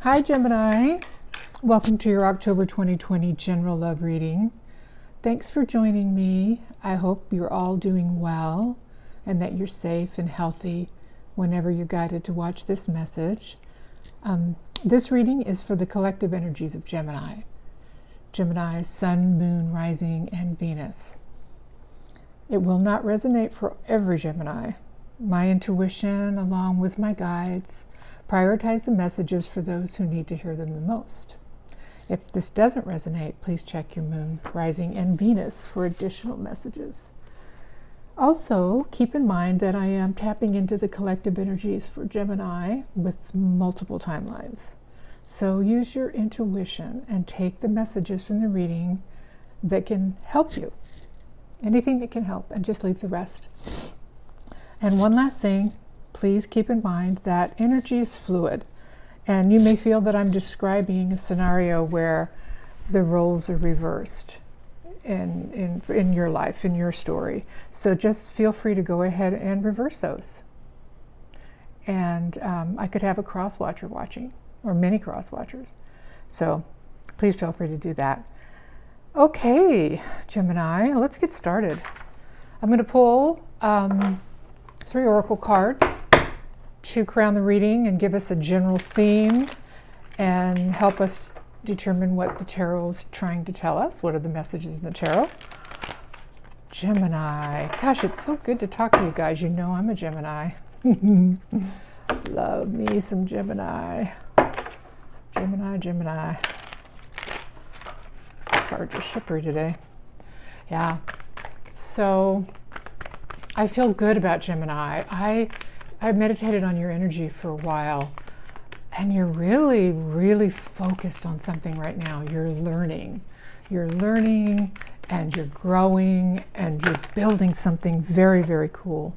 Hi Gemini, welcome to your October 2020 general love reading. Thanks for joining me. I hope you're all doing well and that you're safe and healthy whenever you're guided to watch this message. This reading is for the collective energies of Gemini. Gemini, Sun, Moon, Rising, and Venus. It will not resonate for every Gemini. My intuition, along with my guides, prioritize the messages for those who need to hear them the most. If this doesn't resonate, please check your Moon, Rising, and Venus for additional messages. Also, keep in mind that I am tapping into the collective energies for Gemini with multiple timelines. So use your intuition and take the messages from the reading that can help you. Anything that can help, and just leave the rest. And one last thing, please keep in mind that energy is fluid, and you may feel that I'm describing a scenario where the roles are reversed in your life, in your story. So just feel free to go ahead and reverse those. And I could have a cross-watcher watching, or many cross-watchers. So please feel free to do that. Okay, Gemini, let's get started. I'm going to pull 3 oracle cards to crown the reading and give us a general theme and help us determine what the tarot is trying to tell us. What are the messages in the tarot? Gemini. Gosh, it's so good to talk to you guys. You know I'm a Gemini. Love me some Gemini. Gemini. Cards are shippery today. Yeah. So I feel good about Gemini. I meditated on your energy for a while, and you're really, really focused on something right now. You're learning, and you're growing, and you're building something very, very cool.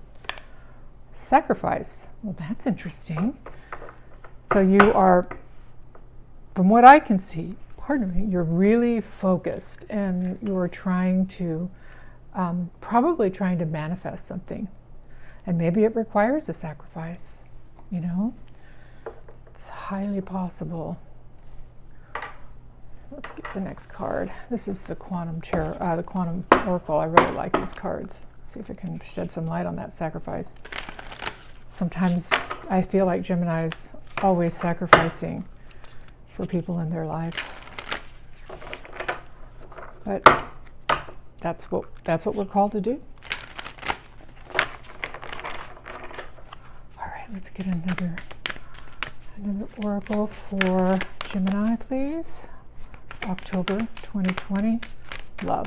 Sacrifice. Well, that's interesting. So you are, from what I can see, you're really focused, and you're trying to, probably trying to manifest something. And maybe it requires a sacrifice, you know? It's highly possible. Let's get the next card. This is the Quantum Tarot, the Quantum Oracle. I really like these cards. Let's see if I can shed some light on that sacrifice. Sometimes I feel like Gemini's always sacrificing for people in their life. But that's what we're called to do. All right, let's get another oracle for Gemini, please. October 2020. Love.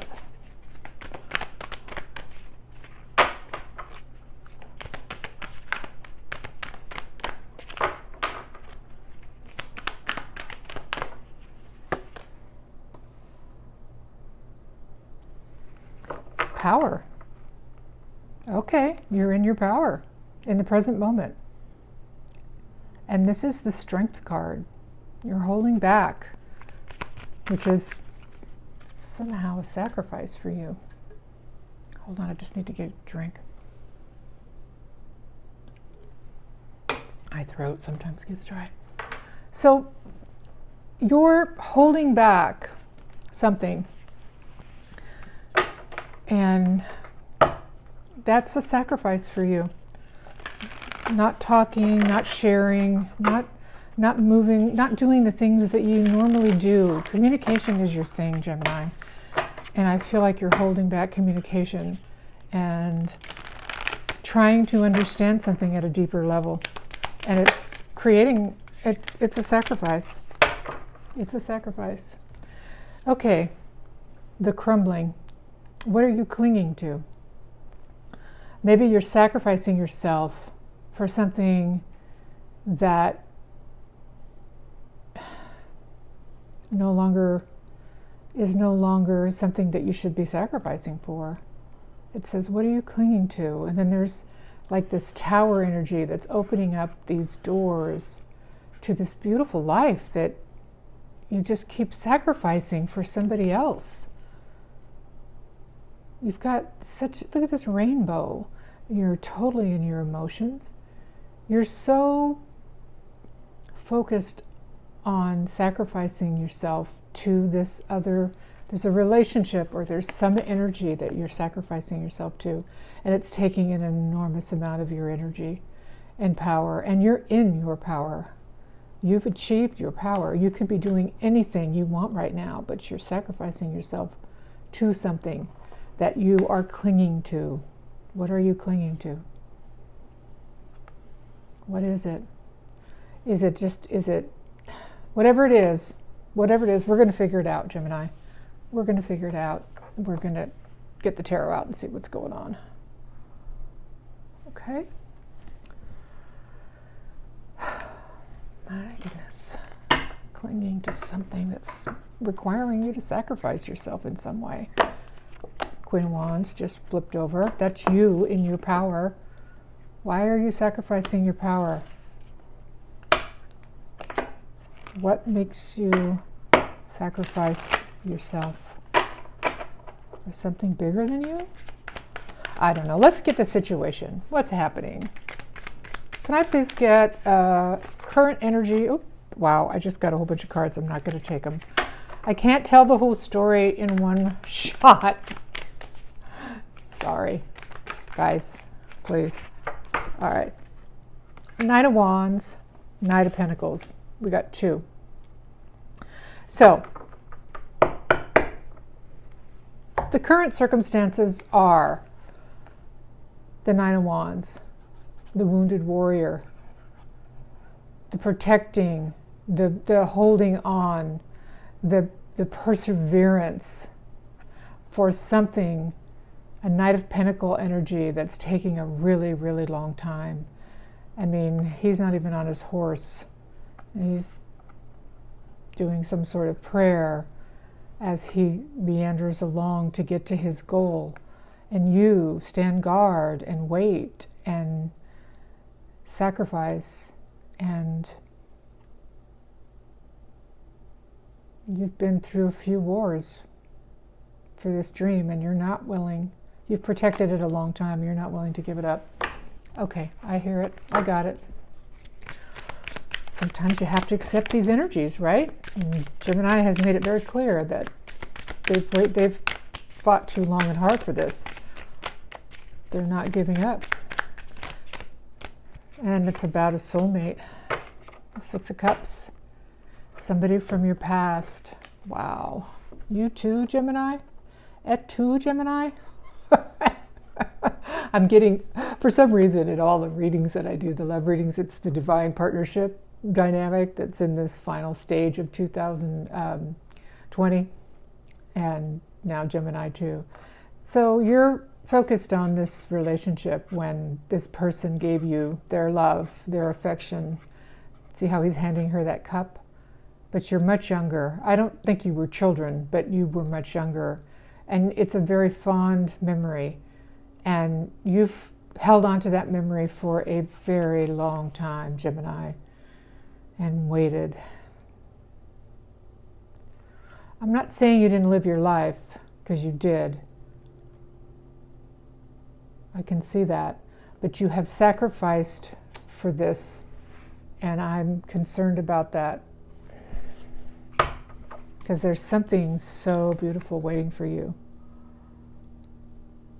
Power. Okay, you're in your power in the present moment. And this is the Strength card. You're holding back, which is somehow a sacrifice for you. Hold on, I just need to get a drink. My throat sometimes gets dry. So you're holding back something. And that's a sacrifice for you. Not talking, not sharing, not moving, not doing the things that you normally do. Communication is your thing, Gemini. And I feel like you're holding back communication and trying to understand something at a deeper level. And it's creating, it's a sacrifice. It's a sacrifice. Okay, the crumbling. What are you clinging to? Maybe you're sacrificing yourself for something that is no longer something that you should be sacrificing for. It says, what are you clinging to? And then there's like this tower energy that's opening up these doors to this beautiful life that you just keep sacrificing for somebody else. You've got look at this rainbow. You're totally in your emotions. You're so focused on sacrificing yourself to this other, there's a relationship or there's some energy that you're sacrificing yourself to, and it's taking an enormous amount of your energy and power, and you're in your power. You've achieved your power. You can be doing anything you want right now, but you're sacrificing yourself to something that you are clinging to. What are you clinging to? What is it? Is it, whatever it is, we're going to figure it out, Gemini. We're going to figure it out. We're going to get the tarot out and see what's going on. Okay? My goodness. Clinging to something that's requiring you to sacrifice yourself in some way. Queen of Wands just flipped over. That's you in your power. Why are you sacrificing your power? What makes you sacrifice yourself? For something bigger than you? I don't know. Let's get the situation. What's happening? Can I please get current energy? Oh, wow, I just got a whole bunch of cards. I'm not going to take them. I can't tell the whole story in one shot. Sorry, guys, please. All right. Knight of Wands, Knight of Pentacles. We got two. So, the current circumstances are the Nine of Wands, the wounded warrior, the protecting, the holding on, the perseverance for something, a Knight of Pentacle energy that's taking a really, really long time. I mean, he's not even on his horse. He's doing some sort of prayer as he meanders along to get to his goal. And you stand guard and wait and sacrifice, and you've been through a few wars for this dream, and you're not willing. You've protected it a long time. You're not willing to give it up. Okay, I hear it. I got it. Sometimes you have to accept these energies, right? And Gemini has made it very clear that they've fought too long and hard for this. They're not giving up. And it's about a soulmate. The Six of Cups. Somebody from your past. Wow. You too, Gemini? Et tu, Gemini? I'm getting, for some reason, in all the readings that I do, the love readings, it's the divine partnership dynamic that's in this final stage of 2020, and now Gemini too. So you're focused on this relationship when this person gave you their love, their affection. See how he's handing her that cup? But you're much younger. I don't think you were children, but you were much younger. And it's a very fond memory. And you've held on to that memory for a very long time, Gemini, and waited. I'm not saying you didn't live your life, because you did. I can see that. But you have sacrificed for this, and I'm concerned about that. Because there's something so beautiful waiting for you.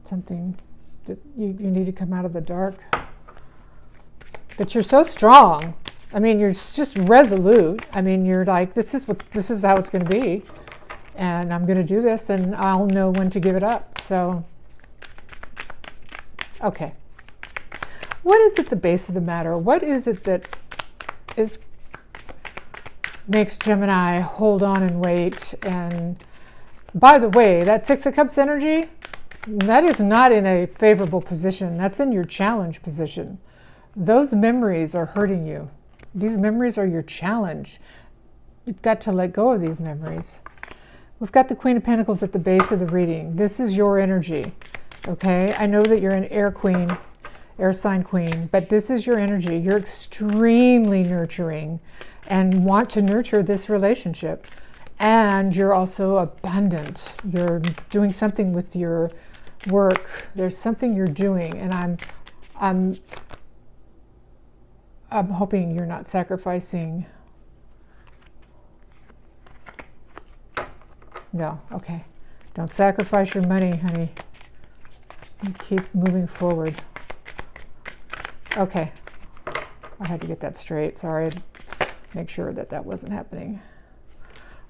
Something that you need to come out of the dark. But you're so strong. I mean, you're just resolute. I mean, you're like, this is how it's going to be. And I'm going to do this, and I'll know when to give it up. So, okay. What is at the base of the matter? What is it that makes Gemini hold on and wait? And by the way, that Six of Cups energy, that is not in a favorable position. That's in your challenge position. Those memories are hurting you. These memories are your challenge. You've got to let go of these memories. We've got the Queen of Pentacles at the base of the reading. This is your energy, okay? I know that you're an air queen, air sign queen, but this is your energy. You're extremely nurturing and want to nurture this relationship. And you're also abundant. You're doing something with your work. There's something you're doing, and I'm hoping you're not sacrificing No, okay. Don't sacrifice your money, honey. You keep moving forward. Okay. I had to get that straight. Sorry. Make sure that that wasn't happening.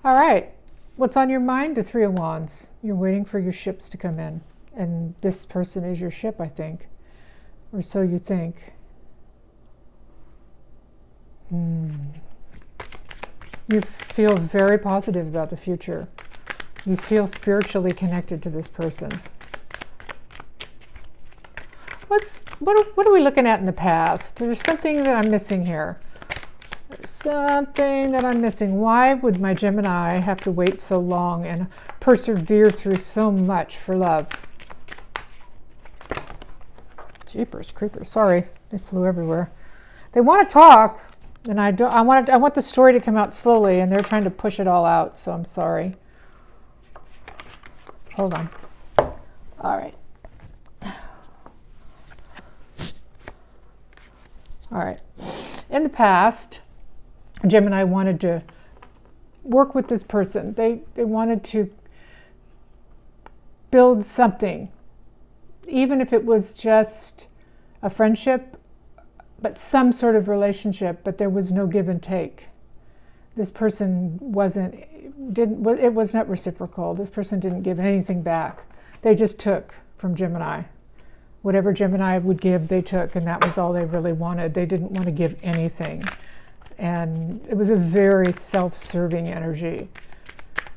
All right. What's on your mind? The Three of Wands. You're waiting for your ships to come in. And this person is your ship, I think. Or so you think. You feel very positive about the future. You feel spiritually connected to this person. What are we looking at in the past? There's something that I'm missing here. There's something that I'm missing. Why would my Gemini have to wait so long and persevere through so much for love? Jeepers creepers. Sorry, they flew everywhere. They want to talk, and I want the story to come out slowly, and they're trying to push it all out, so I'm sorry. Hold on. All right. All right. In the past, Gemini wanted to work with this person. They wanted to build something, even if it was just a friendship, but some sort of relationship, but there was no give and take. This person it was not reciprocal. This person didn't give anything back. They just took from Gemini. Whatever Gemini would give, they took, and that was all they really wanted. They didn't want to give anything. And it was a very self-serving energy.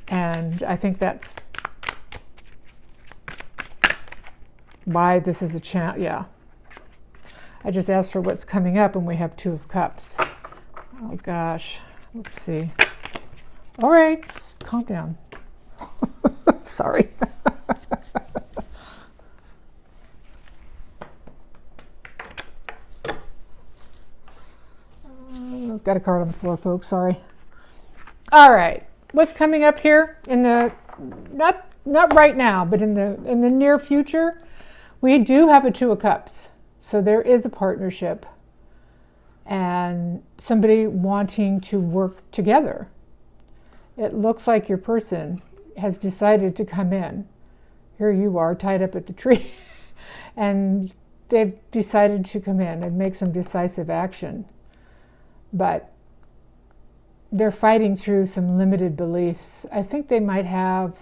And I think that's why this is a chance. Yeah. I just asked for what's coming up, and we have Two of Cups. Oh, gosh. Let's see. All right. Just calm down. Sorry. Got a card on the floor, folks. Sorry. All right. What's coming up here in the not right now, but in the near future? We do have a Two of Cups. So there is a partnership and somebody wanting to work together. It looks like your person has decided to come in. Here you are tied up at the tree and they've decided to come in and make some decisive action. But they're fighting through some limited beliefs. I think they might have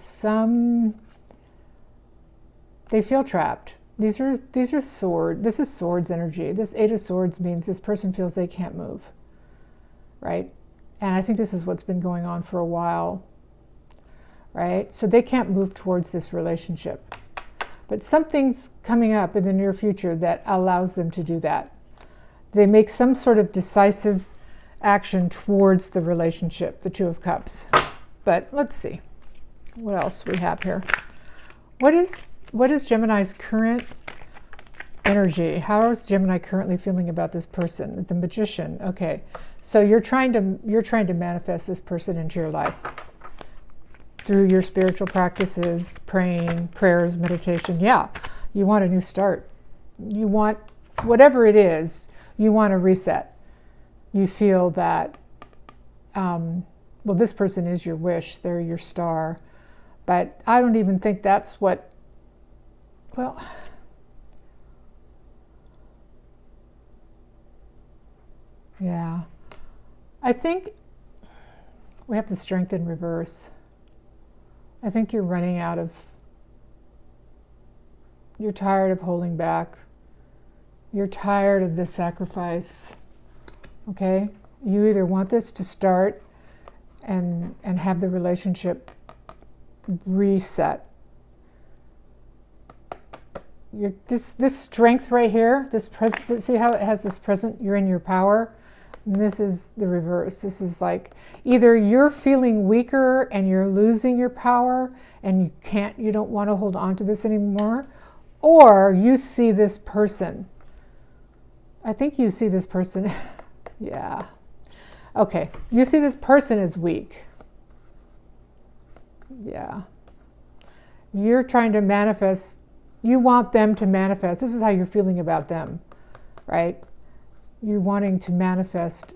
they feel trapped. These are swords. This is swords energy. This Eight of Swords means this person feels they can't move, right? And I think this is what's been going on for a while, right? So they can't move towards this relationship. But something's coming up in the near future that allows them to do that. They make some sort of decisive action towards the relationship, the Two of Cups. But let's see what else we have here. What is Gemini's current energy? How is Gemini currently feeling about this person? The Magician. Okay, so you're trying to manifest this person into your life through your spiritual practices, prayers, meditation. Yeah, you want a new start. You want whatever it is. You want a reset. You feel that, well, this person is your wish. They're your star. But I don't even think that's what, well, yeah. I think we have the Strength in reverse. I think you're running out of, you're tired of holding back. You're tired of this sacrifice. Okay? You either want this to start and have the relationship reset. This strength right here, this present, see how it has this present, you're in your power, and this is the reverse. This is like either you're feeling weaker and you're losing your power and you don't want to hold on to this anymore, or you see this person. I think you see this person, yeah. Okay, you see this person as weak. Yeah. You're trying to manifest, you want them to manifest. This is how you're feeling about them, right? You're wanting to manifest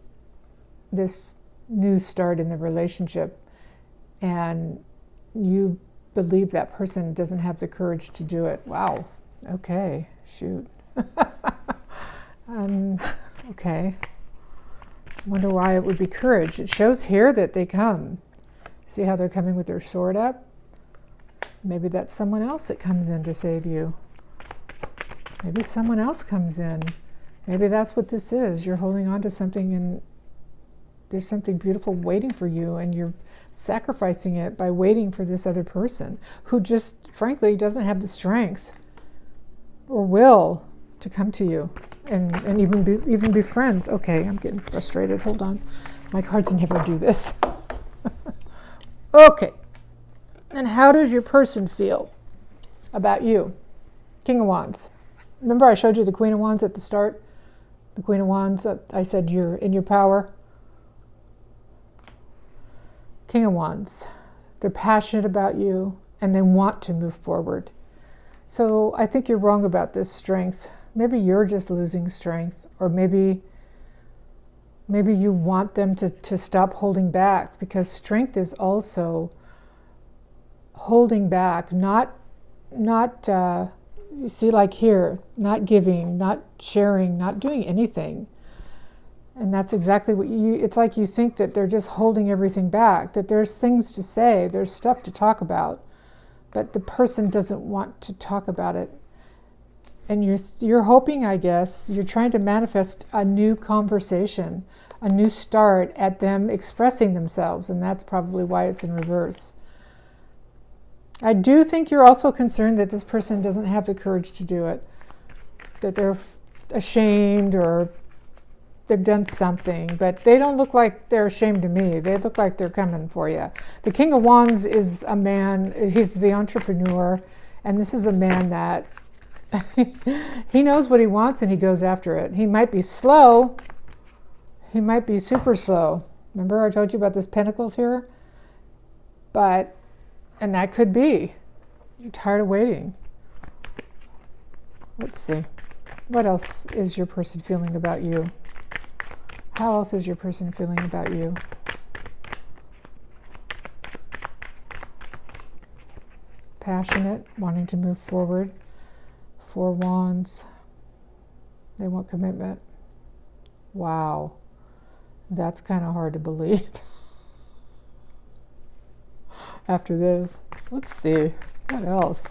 this new start in the relationship. And you believe that person doesn't have the courage to do it. Wow. Okay. Shoot. Okay. Wonder why it would be courage. It shows here that they come. See how they're coming with their sword up? Maybe that's someone else that comes in to save you. Maybe someone else comes in. Maybe that's what this is. You're holding on to something and there's something beautiful waiting for you, and you're sacrificing it by waiting for this other person who just, frankly, doesn't have the strength or will to come to you and even be friends. Okay, I'm getting frustrated. Hold on. My cards never do this. Okay. And how does your person feel about you? King of Wands. Remember I showed you the Queen of Wands at the start? The Queen of Wands, I said you're in your power. King of Wands. They're passionate about you and they want to move forward. So I think you're wrong about this strength. Maybe you're just losing strength, or maybe you want them to stop holding back, because strength is also holding back, not you see, like here, not giving, not sharing, not doing anything. And that's exactly what it's like. You think that they're just holding everything back, that there's things to say, there's stuff to talk about, but the person doesn't want to talk about it. And you're hoping, I guess, you're trying to manifest a new conversation, a new start at them expressing themselves, and that's probably why it's in reverse. I do think you're also concerned that this person doesn't have the courage to do it, that they're ashamed or they've done something, but they don't look like they're ashamed to me. They look like they're coming for you. The King of Wands is a man, he's the entrepreneur, and this is a man that he knows what he wants and he goes after it. He might be slow. He might be super slow. Remember I told you about this Pentacles here? And that could be. You're tired of waiting. Let's see. What else is your person feeling about you? How else is your person feeling about you? Passionate, wanting to move forward. 4 Wands. They want commitment. Wow. That's kind of hard to believe. After this. Let's see. What else?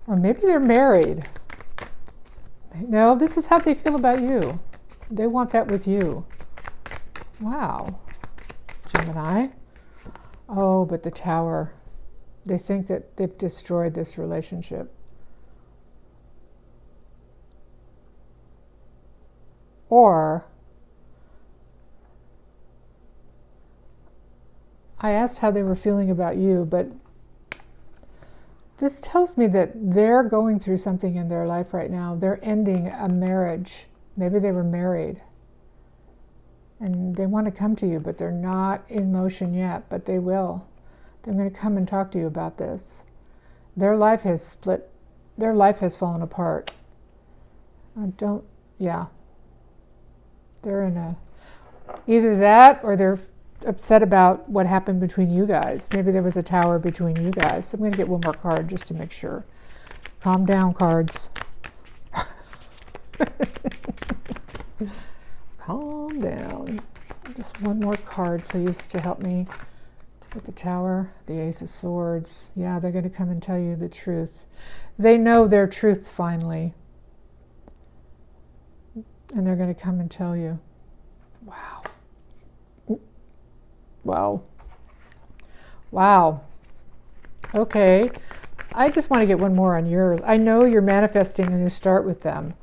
Or maybe they're married. No, this is how they feel about you. They want that with you. Wow. Gemini. Oh, but the Tower. They think that they've destroyed this relationship. Or, I asked how they were feeling about you, but this tells me that they're going through something in their life right now. They're ending a marriage. Maybe they were married. And they want to come to you, but they're not in motion yet, but they will. They're going to come and talk to you about this. Their life has split. Their life has fallen apart. They're in either that or they're upset about what happened between you guys. Maybe there was a Tower between you guys. I'm going to get one more card just to make sure. Calm down, cards. Calm down. Just one more card, please, to help me with the Tower. The Ace of Swords. Yeah, they're going to come and tell you the truth. They know their truth finally. And they're going to come and tell you. Wow. Wow. Wow. Okay. I just want to get one more on yours. I know you're manifesting a new start with them,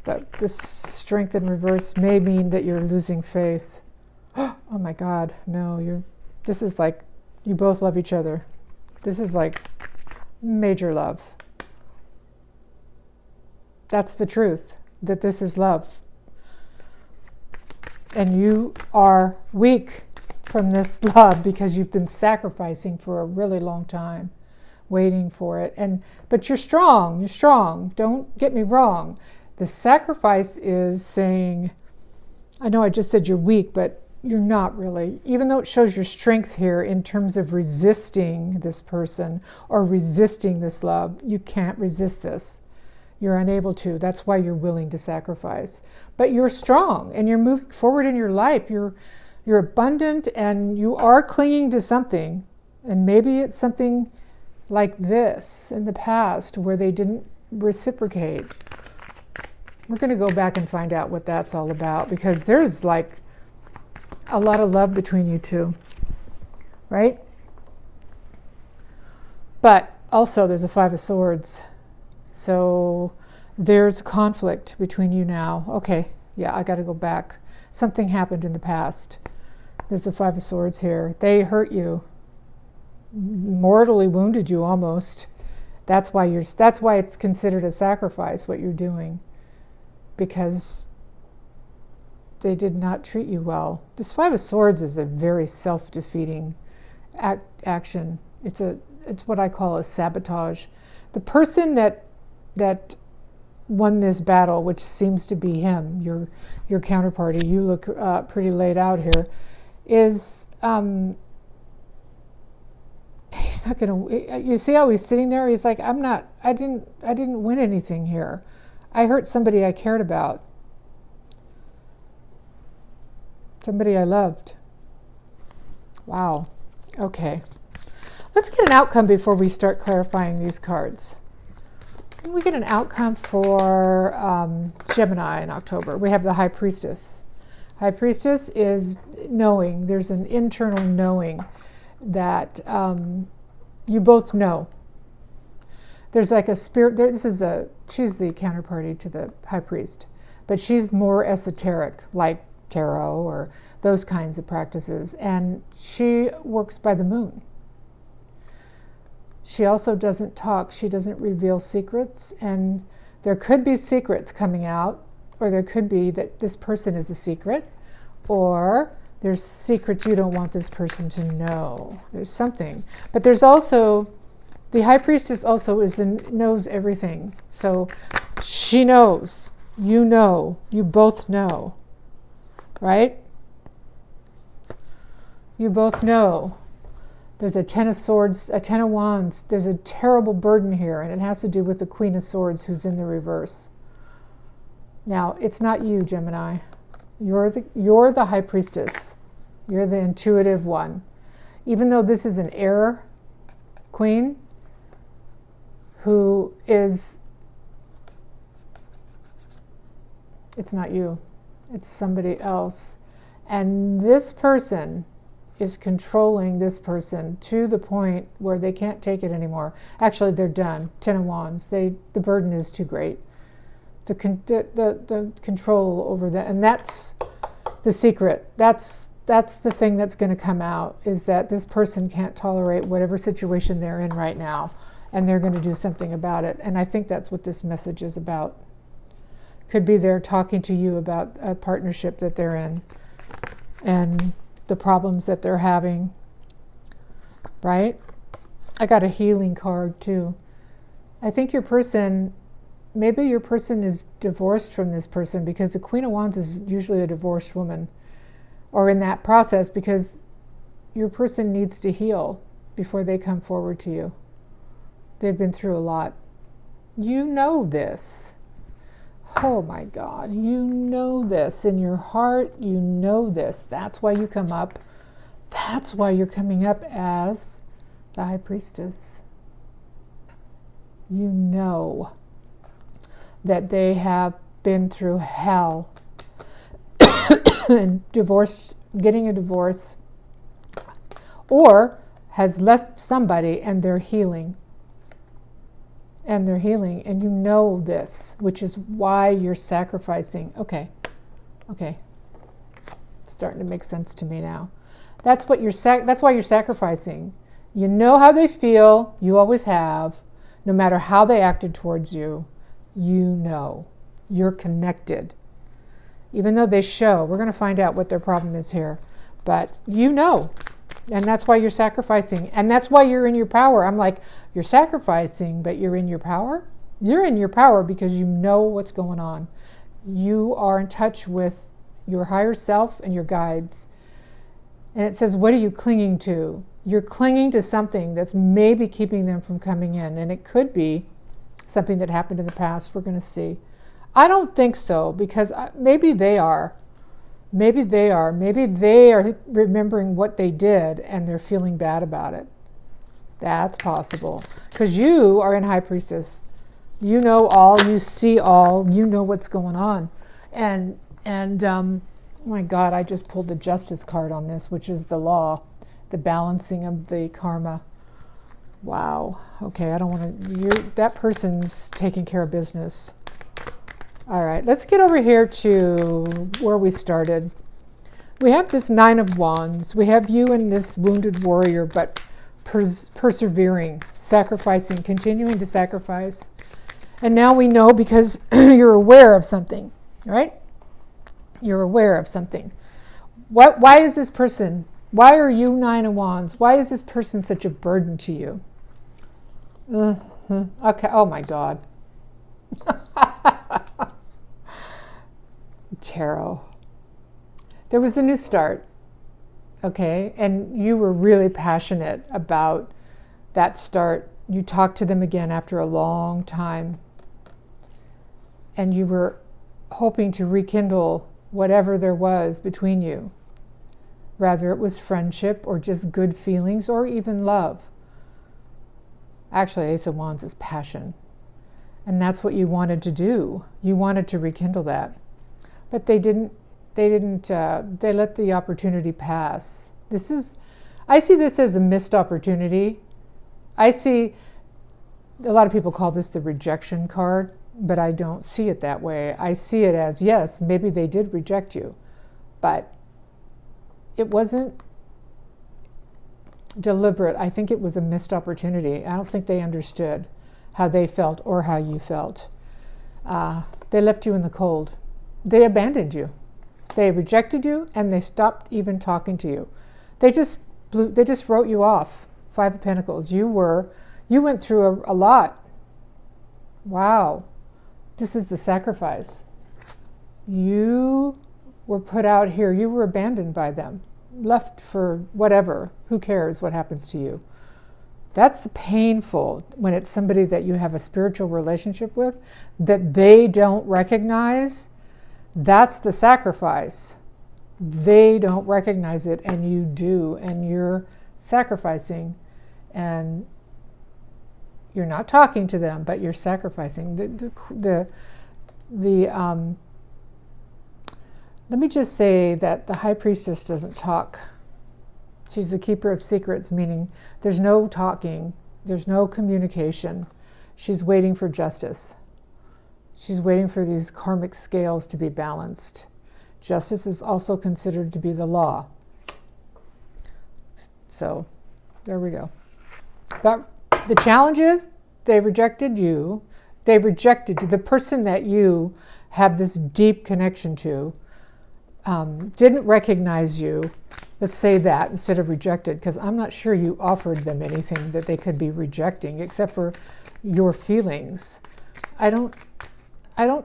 but this strength in reverse may mean that you're losing faith. Oh my God. No, this is like you both love each other. This is like major love. That's the truth, that this is love. And you are weak from this love because you've been sacrificing for a really long time, waiting for it. But you're strong. You're strong. Don't get me wrong. The sacrifice is saying, I know I just said you're weak, but you're not really. Even though it shows your strength here in terms of resisting this person or resisting this love, you can't resist this. You're unable to. That's why you're willing to sacrifice. But you're strong and you're moving forward in your life. You're abundant and you are clinging to something. And maybe it's something like this in the past where they didn't reciprocate. We're going to go back and find out what that's all about, because there's like a lot of love between you two, right? But also there's a Five of Swords. So there's conflict between you now. Okay, yeah, I got to go back. Something happened in the past. There's a Five of Swords here. They hurt you, mortally wounded you almost. That's why it's considered a sacrifice, what you're doing, because they did not treat you well. This Five of Swords is a very self-defeating action. It's what I call a sabotage. The person that won this battle, which seems to be him, your counterparty, you look pretty laid out here, is he's not going to. You see how he's sitting there? He's like, I didn't win anything here. I hurt somebody I cared about. Somebody I loved. Wow. Okay. Let's get an outcome before we start clarifying these cards. We get an outcome for Gemini in October. We have the High Priestess. High Priestess is knowing. There's an internal knowing that you both know. There's like a spirit. She's the counterparty to the High Priest, but she's more esoteric, like tarot or those kinds of practices, and she works by the moon. She also doesn't talk. She doesn't reveal secrets, and there could be secrets coming out, or there could be that this person is a secret, or there's secrets you don't want this person to know. There's something. But there's also, the High Priestess also knows everything. So she knows, you both know, right? You both know. There's a Ten of Swords, a Ten of Wands. There's a terrible burden here, and it has to do with the Queen of Swords who's in the reverse. Now, it's not you, Gemini. You're the High Priestess. You're the intuitive one. Even though this is an air queen who is, it's not you. It's somebody else. And this person is controlling this person to the point where they can't take it anymore. Actually, they're done. Ten of Wands. The burden is too great. The control over that, and that's the secret. That's the thing that's going to come out, is that this person can't tolerate whatever situation they're in right now, and they're going to do something about it. And I think that's what this message is about. Could be they're talking to you about a partnership that they're in and the problems that they're having, right? I got a healing card too. I think maybe your person is divorced from this person, because the Queen of Wands is usually a divorced woman, or in that process, because your person needs to heal before they come forward to you. They've been through a lot. You know this. Oh my God, you know this in your heart. You know this. That's why you come up. That's why you're coming up as the High Priestess. You know that they have been through hell and getting a divorce, or has left somebody and they're healing. And you know this, which is why you're sacrificing. Okay. It's starting to make sense to me now. That's why you're sacrificing. You know how they feel. You always have. No matter how they acted towards you, you know. You're connected. Even though they show, we're going to find out what their problem is here. But you know. And that's why you're sacrificing. And that's why you're in your power. I'm like, you're sacrificing, but you're in your power? You're in your power because you know what's going on. You are in touch with your higher self and your guides. And it says, what are you clinging to? You're clinging to something that's maybe keeping them from coming in. And it could be something that happened in the past. We're going to see. I don't think so, because maybe they are. Maybe they are. Maybe they are remembering what they did and they're feeling bad about it. That's possible. Because you are in High Priestess. You know all, you see all, you know what's going on. And oh my God, I just pulled the Justice card on this, which is the law, the balancing of the karma. Wow. Okay, I don't want to, that person's taking care of business. All right, let's get over here to where we started. We have this Nine of Wands. We have you and this wounded warrior, but persevering, sacrificing, continuing to sacrifice. And now we know because you're aware of something, right? You're aware of something. Why is this person, why are you Nine of Wands? Why is this person such a burden to you? Okay, oh my God. Tarot. There was a new start, okay? And you were really passionate about that start. You talked to them again after a long time. And you were hoping to rekindle whatever there was between you. Rather it was friendship or just good feelings or even love. Actually, Ace of Wands is passion. And that's what you wanted to do. You wanted to rekindle that. But they let the opportunity pass. I see this as a missed opportunity. I see, a lot of people call this the rejection card, but I don't see it that way. I see it as, yes, maybe they did reject you, but it wasn't deliberate. I think it was a missed opportunity. I don't think they understood how they felt or how you felt. They left you in the cold. They abandoned you. They rejected you and they stopped even talking to you. They just wrote you off. Five of Pentacles. You went through a lot. Wow. This is the sacrifice. You were put out here. You were abandoned by them. Left for whatever. Who cares what happens to you? That's painful when it's somebody that you have a spiritual relationship with that they don't recognize. That's the sacrifice. They don't recognize it and you do, and you're sacrificing, and you're not talking to them, but you're sacrificing. Let me just say that the High Priestess doesn't talk. She's the keeper of secrets, meaning there's no talking, there's no communication. She's waiting for justice. She's waiting for these karmic scales to be balanced. Justice is also considered to be the law. So, there we go. But the challenge is, they rejected you. They rejected the person that you have this deep connection to. Didn't recognize you. Let's say that instead of rejected, because I'm not sure you offered them anything that they could be rejecting, except for your feelings. I don't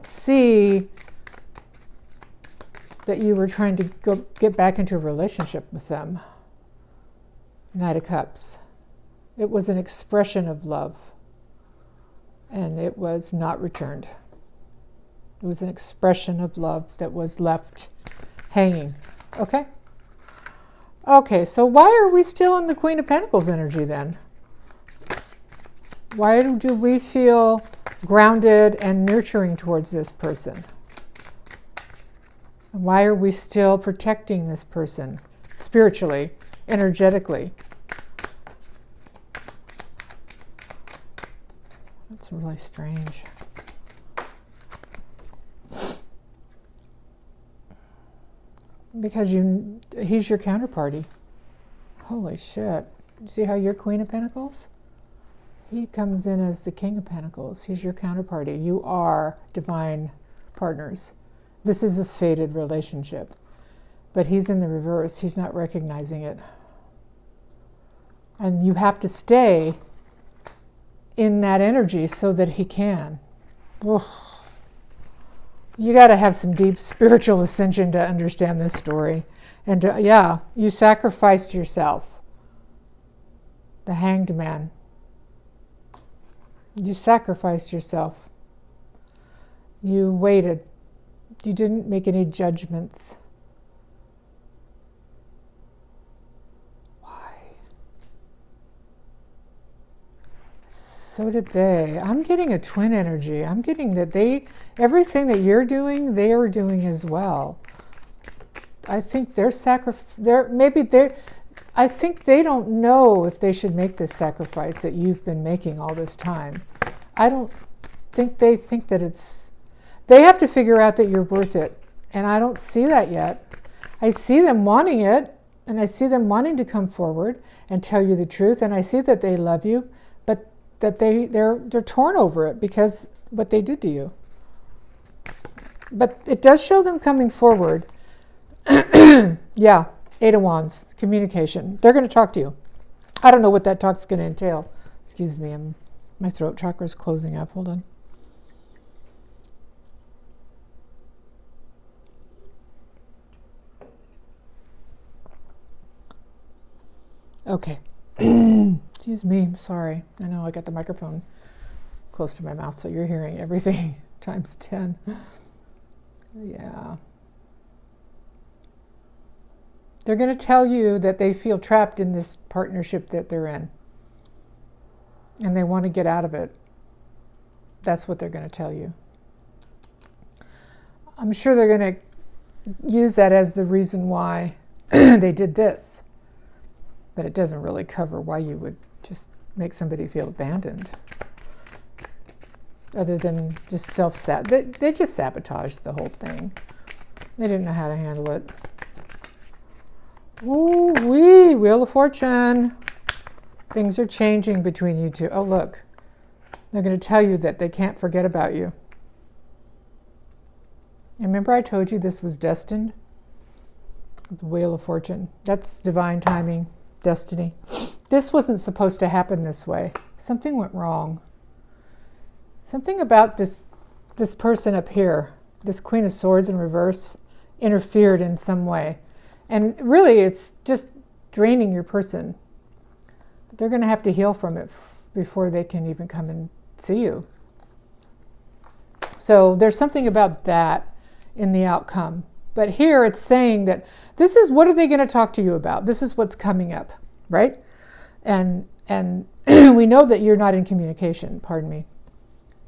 see that you were trying to get back into a relationship with them. Knight of Cups. It was an expression of love, and it was not returned. It was an expression of love that was left hanging. Okay? Okay, so why are we still in the Queen of Pentacles energy then? Why do we feel grounded and nurturing towards this person? Why are we still protecting this person spiritually, energetically? That's really strange. Because he's your counterparty. Holy shit. You see how you're Queen of Pentacles? He comes in as the King of Pentacles. He's your counterparty. You are divine partners. This is a fated relationship. But he's in the reverse. He's not recognizing it. And you have to stay in that energy so that he can. Ugh. You got to have some deep spiritual ascension to understand this story. And yeah, you sacrificed yourself. The Hanged Man. You sacrificed yourself. You waited. You didn't make any judgments. Why? So did they. I'm getting a twin energy. I'm getting that everything that you're doing, they are doing as well. I think I think they don't know if they should make this sacrifice that you've been making all this time. I don't think they think that they have to figure out that you're worth it. And I don't see that yet. I see them wanting it, and I see them wanting to come forward and tell you the truth, and I see that they love you, but that they're torn over it because what they did to you. But it does show them coming forward. Yeah, Eight of Wands, communication. They're going to talk to you. I don't know what that talk's going to entail. Excuse me, my throat chakra is closing up. Hold on. Okay. Excuse me, I'm sorry. I know I got the microphone close to my mouth, so you're hearing everything times 10. Yeah. They're going to tell you that they feel trapped in this partnership that they're in. And they want to get out of it. That's what they're going to tell you. I'm sure they're going to use that as the reason why they did this. But it doesn't really cover why you would just make somebody feel abandoned. Other than just they just sabotaged the whole thing. They didn't know how to handle it. Ooh wee, Wheel of Fortune. Things are changing between you two. Oh, look. They're going to tell you that they can't forget about you. And remember I told you this was destined? The Wheel of Fortune. That's divine timing, destiny. This wasn't supposed to happen this way. Something went wrong. Something about this person up here, this Queen of Swords in reverse, interfered in some way. And really, it's just draining your person. They're going to have to heal from it before they can even come and see you. So there's something about that in the outcome. But here it's saying that this is, what are they going to talk to you about? This is what's coming up, right? And we know that you're not in communication, pardon me.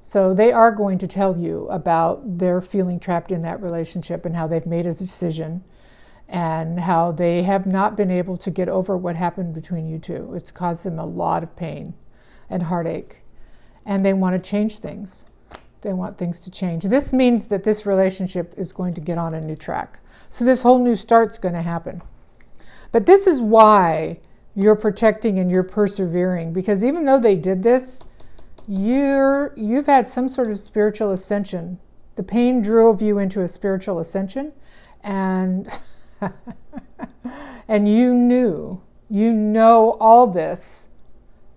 So they are going to tell you about their feeling trapped in that relationship and how they've made a decision and how they have not been able to get over what happened between you two. It's caused them a lot of pain and heartache. And they want to change things. They want things to change. This means that this relationship is going to get on a new track. So this whole new start's going to happen. But this is why you're protecting and you're persevering. Because even though they did this, you've had some sort of spiritual ascension. The pain drove you into a spiritual ascension. And and you know all this,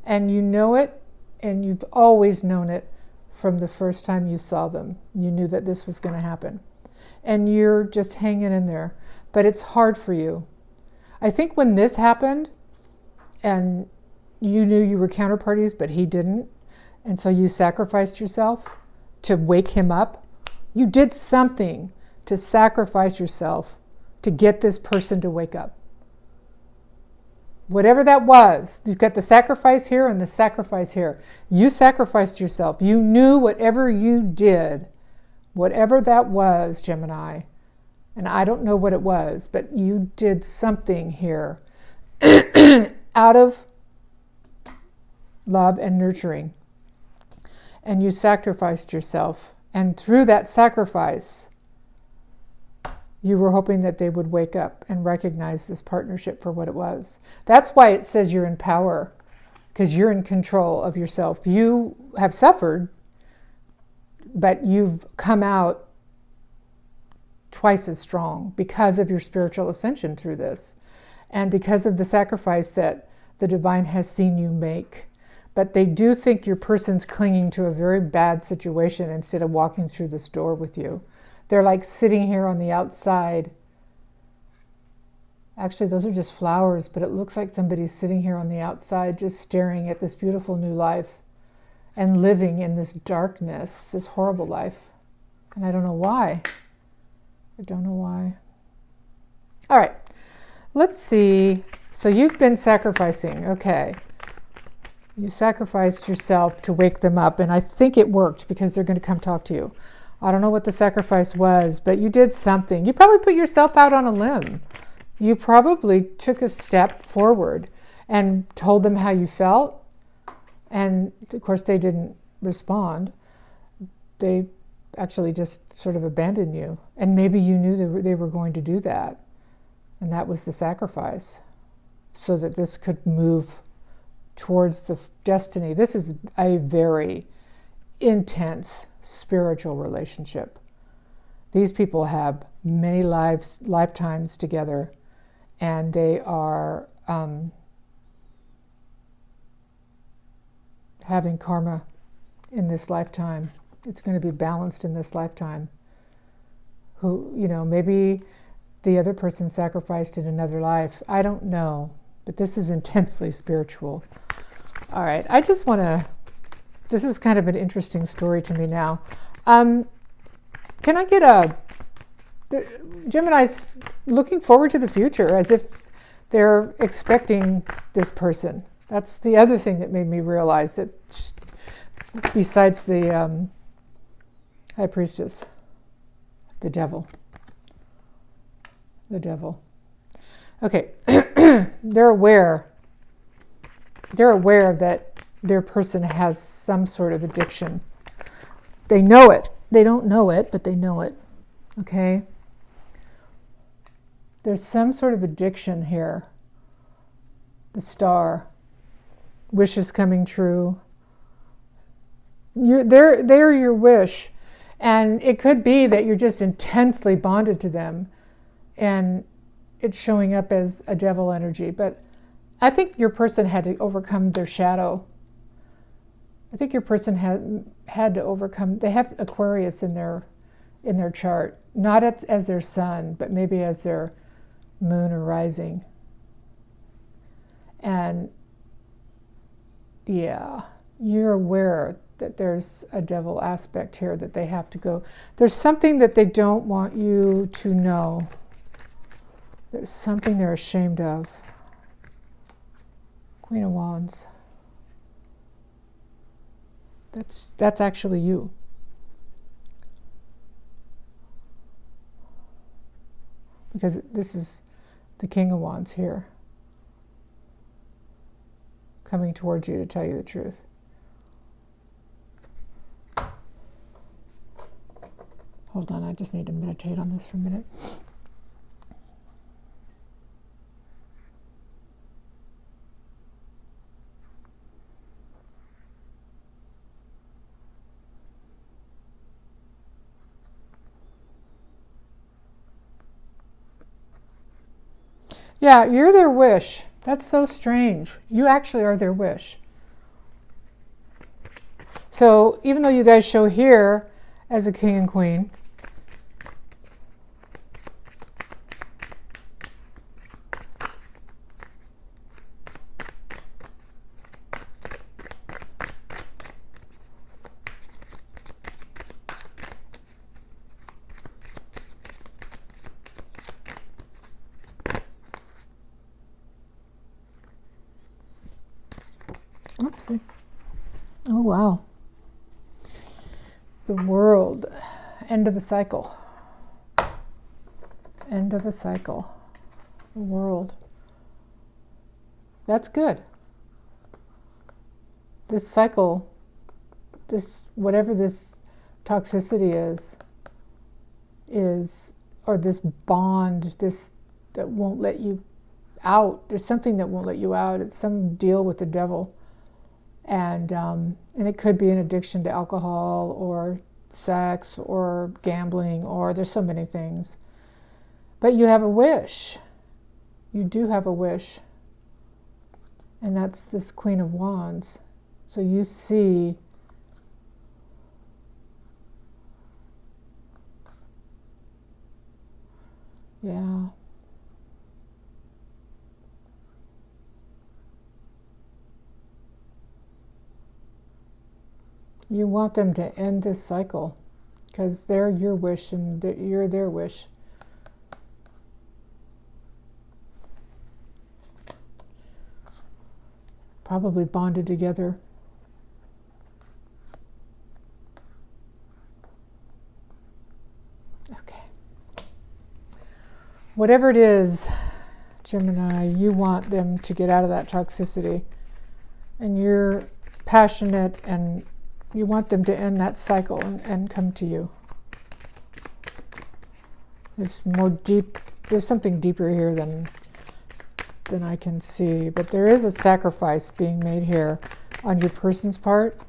and you know it, and you've always known it from the first time you saw them. You knew that this was going to happen, and you're just hanging in there, but it's hard for you. I think when this happened, and you knew you were counterparties, but he didn't, and so you sacrificed yourself to wake him up. You did something to sacrifice yourself to get this person to wake up. Whatever that was, you've got the sacrifice here and the sacrifice here. You sacrificed yourself. You knew whatever you did, whatever that was, Gemini, and I don't know what it was, but you did something here out of love and nurturing. And you sacrificed yourself. And through that sacrifice, you were hoping that they would wake up and recognize this partnership for what it was. That's why it says you're in power, because you're in control of yourself. You have suffered, but you've come out twice as strong because of your spiritual ascension through this, and because of the sacrifice that the divine has seen you make. But they do think your person's clinging to a very bad situation instead of walking through this door with you. They're like sitting here on the outside, Actually, those are just flowers, but it looks like somebody's sitting here on the outside just staring at this beautiful new life and living in this darkness, this horrible life. And I don't know why. I don't know why. All right, let's see. So you've been sacrificing. Okay. You sacrificed yourself to wake them up, and I think it worked because they're going to come talk to you. I don't know what the sacrifice was, but you did something. You probably put yourself out on a limb. You probably took a step forward and told them how you felt. And of course, they didn't respond. They actually just sort of abandoned you. And maybe you knew they were going to do that. And that was the sacrifice, so that this could move towards the destiny. This is a very intense spiritual relationship. These people have many lifetimes together, and they are having karma in this lifetime. It's going to be balanced in this lifetime. Maybe the other person sacrificed in another life. I don't know, but this is intensely spiritual. All right, this is kind of an interesting story to me now. Can I get Gemini's looking forward to the future as if they're expecting this person. That's the other thing that made me realize that besides the High Priestess, the devil. Okay, they're aware that their person has some sort of addiction. They know it. They don't know it, but they know it. Okay? There's some sort of addiction here. The star. Wishes coming true. They're your wish. And it could be that you're just intensely bonded to them, and it's showing up as a devil energy. But I think your person had to overcome their shadow. I think your person had to overcome. They have Aquarius in their chart, not as their sun, but maybe as their moon or rising. And yeah, you're aware that there's a devil aspect here that they have to go. There's something that they don't want you to know. There's something they're ashamed of. Queen of Wands. That's actually you. Because this is the King of Wands here, coming towards you to tell you the truth. Hold on, I just need to meditate on this for a minute. Yeah, you're their wish. That's so strange. You actually are their wish. So even though you guys show here as a king and queen, oopsie. Oh, wow. The world. End of a cycle. End of a cycle. The world. That's good. This cycle, whatever this toxicity is, or this bond, that won't let you out. There's something that won't let you out. It's some deal with the devil. And it could be an addiction to alcohol or sex or gambling, or there's so many things. But you have a wish. You do have a wish. And that's this Queen of Wands. So you see yeah. You want them to end this cycle because they're your wish and you're their wish. Probably bonded together. Okay. Whatever it is, Gemini, you want them to get out of that toxicity. And you're passionate and you want them to end that cycle and come to you. There's something deeper here than I can see, but there is a sacrifice being made here on your person's part,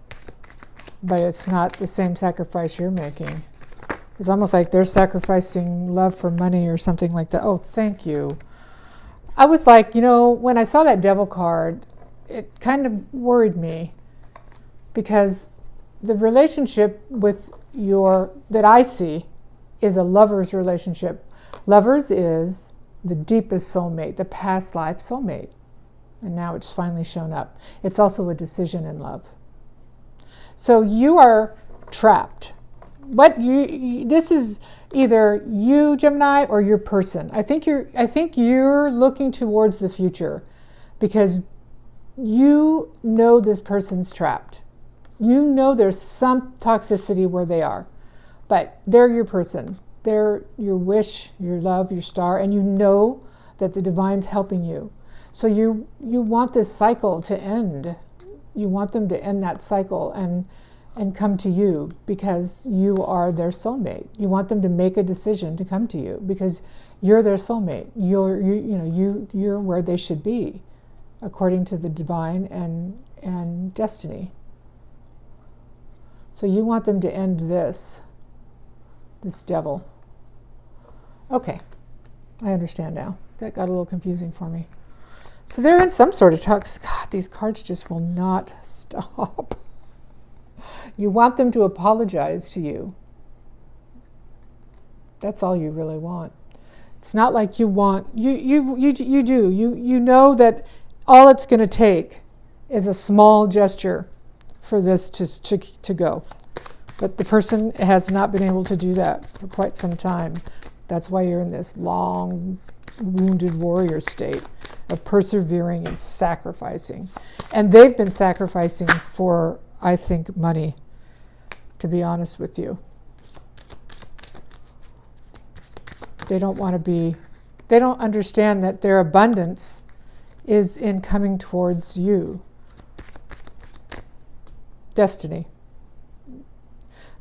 but it's not the same sacrifice you're making. It's almost like they're sacrificing love for money or something like that. Oh, thank you. I was like, when I saw that devil card, it kind of worried me because the relationship that I see is a lover's relationship. Lovers is the deepest soulmate, the past life soulmate. And now it's finally shown up. It's also a decision in love. So you are trapped. This is either you, Gemini, or your person. I think you're looking towards the future because you know this person's trapped. You know there's some toxicity where they are, but they're your person. They're your wish, your love, your star, and you know that the divine's helping you. So you want this cycle to end. You want them to end that cycle and come to you because you are their soulmate. You want them to make a decision to come to you because you're their soulmate. You're where they should be, according to the divine and destiny. So you want them to end this devil. Okay, I understand now. That got a little confusing for me. So they're in some sort of talks. God, these cards just will not stop. You want them to apologize to you. That's all you really want. It's not like you want, you do. You know that all it's going to take is a small gesture for this to go. But the person has not been able to do that for quite some time. That's why you're in this long, wounded warrior state of persevering and sacrificing. And they've been sacrificing for, I think, money, to be honest with you. They don't understand that their abundance is in coming towards you. Destiny.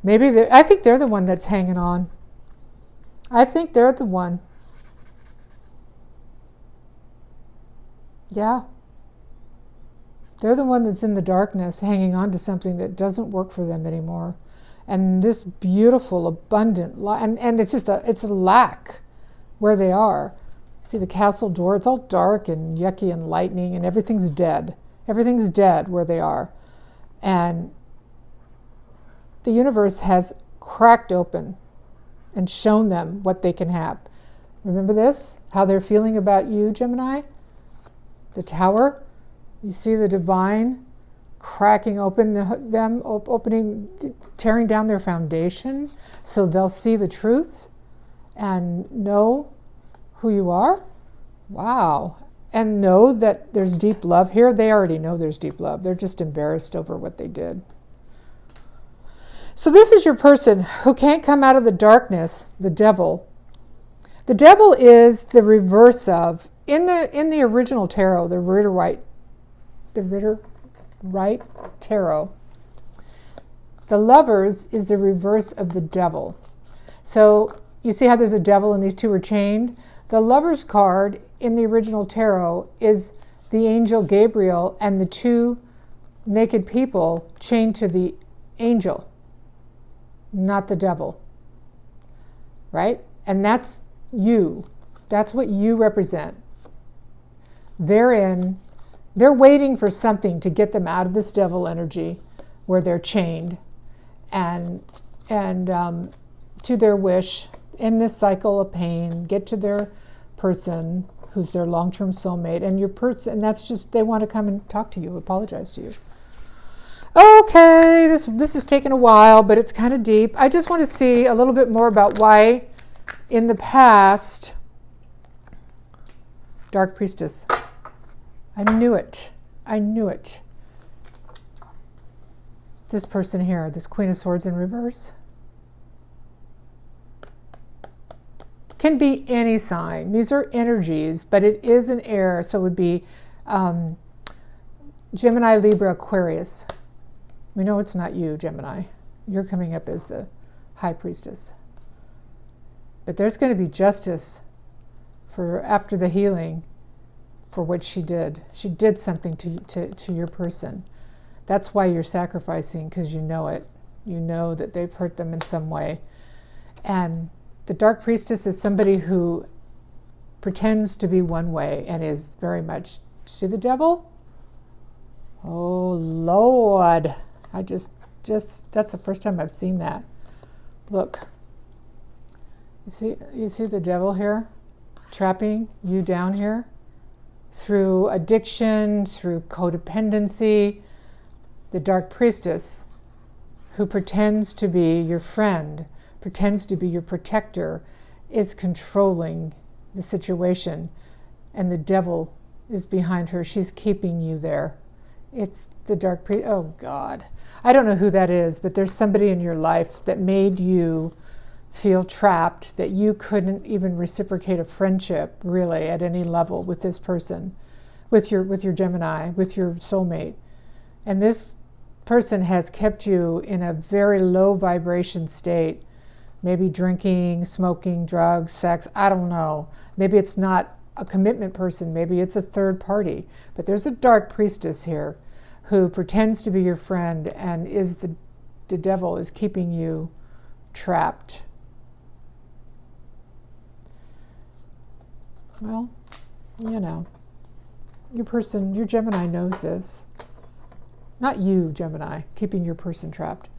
I think they're the one that's hanging on. I think they're the one. Yeah. They're the one that's in the darkness, hanging on to something that doesn't work for them anymore. And this beautiful, abundant, and it's a lack where they are. See the castle door? It's all dark and yucky and lightning, and everything's dead. Everything's dead where they are. And the universe has cracked open and shown them what they can have. Remember this? How they're feeling about you, Gemini? The tower? You see the divine cracking open tearing down their foundation so they'll see the truth and know who you are? Wow. And know that there's deep love here. They already know there's deep love. They're just embarrassed over what they did. So this is your person who can't come out of the darkness, the devil. The devil is the reverse of, in the original tarot, the Rider-Waite tarot, the Lovers is the reverse of the devil. So you see how there's a devil and these two are chained? The Lovers card in the original tarot is the angel Gabriel and the two naked people chained to the angel, not the devil, right? And that's you. That's what you represent. They're waiting for something to get them out of this devil energy where they're chained and to their wish in this cycle of pain, get to their person who's their long-term soulmate, and your person, and that's just, they want to come and talk to you, apologize to you. Okay, this is taking a while, but it's kind of deep. I just want to see a little bit more about why in the past, Dark Priestess. I knew it. I knew it. This person here, this Queen of Swords in reverse, can be any sign. These are energies, but it is an air, so it would be Gemini, Libra, Aquarius. We know it's not you, Gemini. You're coming up as the High Priestess. But there's going to be justice for after the healing for what she did. She did something to your person. That's why you're sacrificing, because you know it. You know that they've hurt them in some way. And the Dark Priestess is somebody who pretends to be one way and is very much, see the devil? Oh, Lord. I just, that's the first time I've seen that. Look. You see the devil here? Trapping you down here? Through addiction, through codependency. The Dark Priestess, who pretends to be your friend, pretends to be your protector, is controlling the situation, and the devil is behind her. She's keeping you there. It's the Dark Priestess. Oh, God. I don't know who that is, but there's somebody in your life that made you feel trapped, that you couldn't even reciprocate a friendship, really, at any level with this person, with your Gemini, with your soulmate. And this person has kept you in a very low vibration state, maybe drinking, smoking, drugs, sex, I don't know. Maybe it's not a commitment person, maybe it's a third party. But there's a Dark Priestess here who pretends to be your friend and is the devil is keeping you trapped. Well, you know, your Gemini knows this. Not you, Gemini, keeping your person trapped.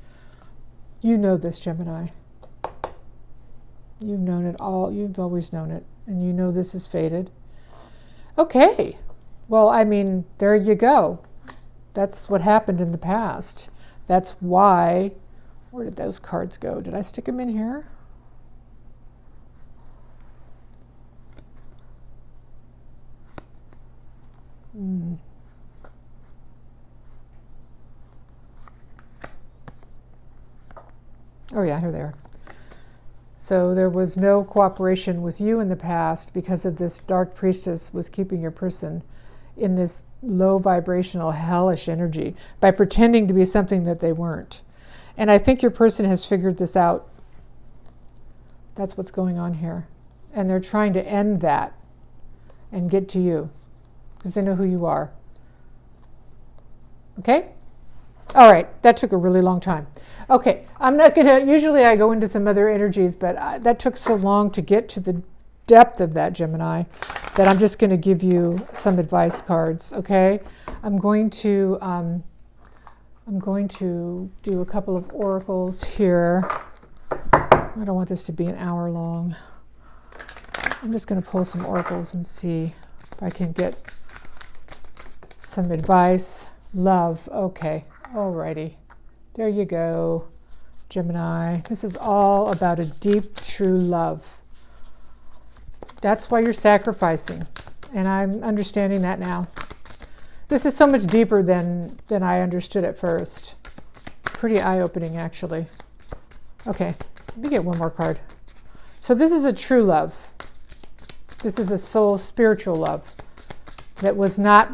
You know this, Gemini. You've known it all. You've always known it. And you know this is fated. Okay. Well, I mean, there you go. That's what happened in the past. That's why. Where did those cards go? Did I stick them in here? Oh yeah, here they are. So there was no cooperation with you in the past because of this Dark Priestess was keeping your person in this low vibrational hellish energy by pretending to be something that they weren't. And I think your person has figured this out. That's what's going on here. And they're trying to end that and get to you because they know who you are. Okay? All right, that took a really long time. Okay, I'm not gonna, usually I go into some other energies, but that took so long to get to the depth of that, Gemini, that I'm just gonna give you some advice cards, okay? I'm going to do a couple of oracles here. I don't want this to be an hour long. I'm just gonna pull some oracles and see if I can get some advice. Love, okay. Alrighty, there you go, Gemini. This is all about a deep, true love. That's why you're sacrificing, and I'm understanding that now. This is so much deeper than I understood at first. Pretty eye-opening, actually. Okay, let me get one more card. So this is a true love. This is a soul spiritual love that was not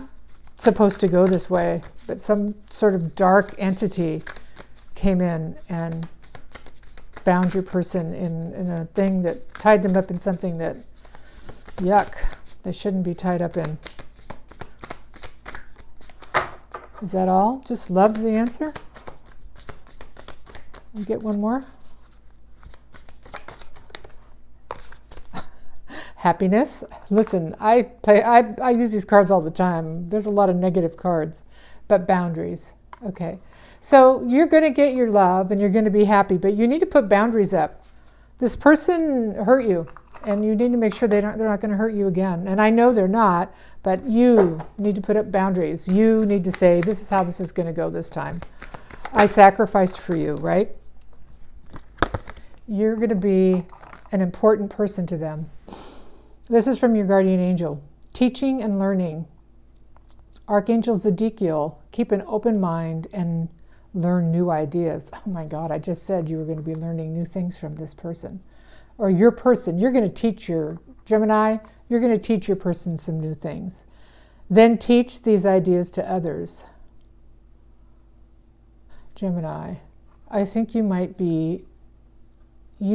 supposed to go this way, but some sort of dark entity came in and bound your person in a thing that tied them up in something that, yuck, they shouldn't be tied up in. Is that all? Just love's the answer? You get one more? Happiness. Listen, I use these cards all the time. There's a lot of negative cards, but boundaries. Okay, so you're going to get your love and you're going to be happy, but you need to put boundaries up. This person hurt you, and you need to make sure they're not going to hurt you again. And I know they're not, but you need to put up boundaries. You need to say, this is how this is going to go this time. I sacrificed for you, right? You're going to be an important person to them. This is from your guardian angel. Teaching and learning. Archangel Zedekiel, keep an open mind and learn new ideas. Oh my God, I just said you were going to be learning new things from this person. Or your person. You're going to teach your Gemini, you're going to teach your person some new things. Then teach these ideas to others. Gemini, I think you've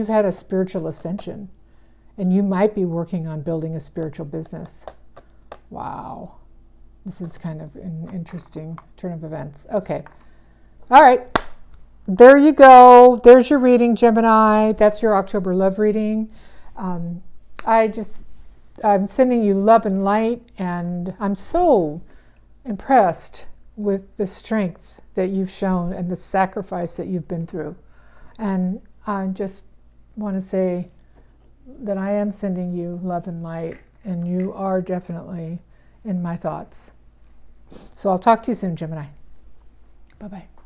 had a spiritual ascension, and you might be working on building a spiritual business. Wow. This is kind of an interesting turn of events. Okay. All right. There you go. There's your reading, Gemini. That's your October love reading. I'm sending you love and light, and I'm so impressed with the strength that you've shown and the sacrifice that you've been through. And I just want to say that I am sending you love and light, and you are definitely in my thoughts. So I'll talk to you soon, Gemini. Bye-bye.